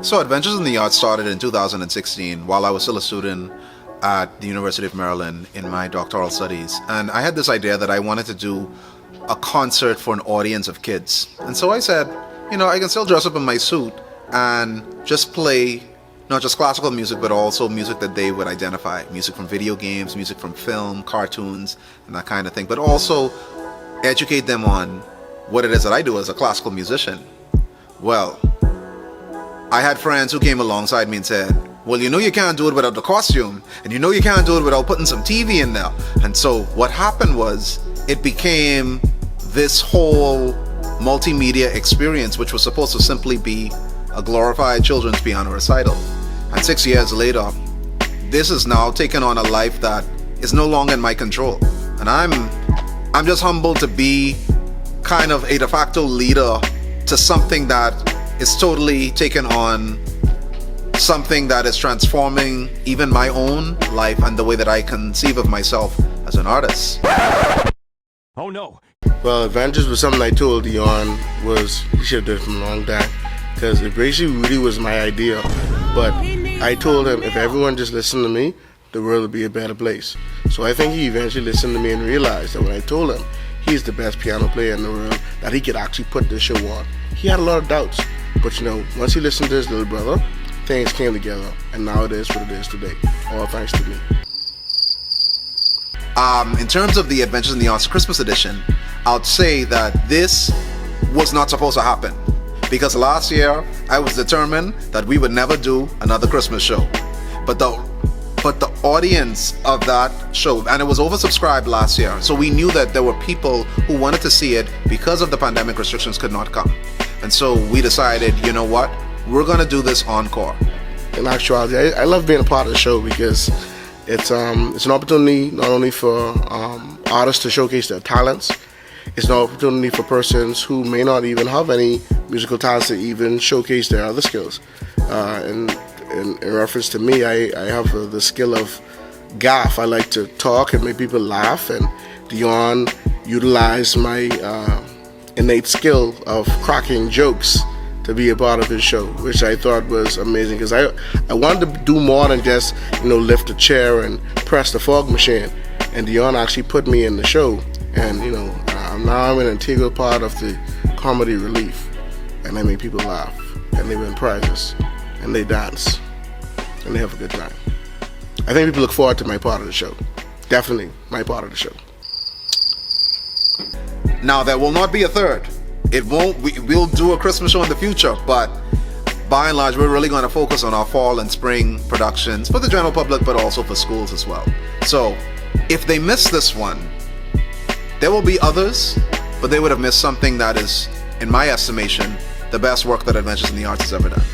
So, Adventures in the Arts started in 2016 while I was still a student at the University of Maryland in my doctoral studies. And I had this idea that I wanted to do a concert for an audience of kids. And so I said, I can still dress up in my suit and just play not just classical music, but also music that they would identify. Music from video games, music from film, cartoons, and that kind of thing. But also educate them on what it is that I do as a classical musician. Well, I had friends who came alongside me and said, well, you can't do it without the costume, and you can't do it without putting some TV in there. And so what happened was it became this whole multimedia experience, which was supposed to simply be a glorified children's piano recital. And 6 years later, this is now taken on a life that is no longer in my control. And I'm just humbled to be kind of a de facto leader to something that is totally taken on something that is transforming even my own life and the way that I conceive of myself as an artist. Oh no. Well, Adventures was something I told Dion was he should have done it from a long time, because it basically really was my idea. But I told him if everyone just listened to me, the world would be a better place. So I think he eventually listened to me and realized that when I told him he's the best piano player in the world, that he could actually put this show on. He had a lot of doubts, but once he listened to his little brother, things came together, and now it is what it is today. All thanks to me. In terms of the Adventures in the Arts Christmas edition, I'd say that this was not supposed to happen, because last year I was determined that we would never do another Christmas show. But the audience of that show, and it was oversubscribed last year, so we knew that there were people who wanted to see it because of the pandemic restrictions could not come. And so we decided, you know what, we're going to do this encore. In actuality, I love being a part of the show because it's an opportunity not only for artists to showcase their talents, it's an opportunity for persons who may not even have any musical talents to even showcase their other skills. In reference to me, I have the skill of gaff. I like to talk and make people laugh, and Dion utilized my innate skill of cracking jokes to be a part of his show, which I thought was amazing, because I wanted to do more than just lift a chair and press the fog machine, and Dion actually put me in the show, and now I'm an integral part of the comedy relief, and I make people laugh, and they win prizes, and they dance, and they have a good time. I think people look forward to my part of the show. Definitely my part of the show. Now, there will not be a third. We'll do a Christmas show in the future, but by and large, we're really going to focus on our fall and spring productions for the general public, but also for schools as well. So, if they miss this one, there will be others, but they would have missed something that is, in my estimation, the best work that Adventures in the Arts has ever done.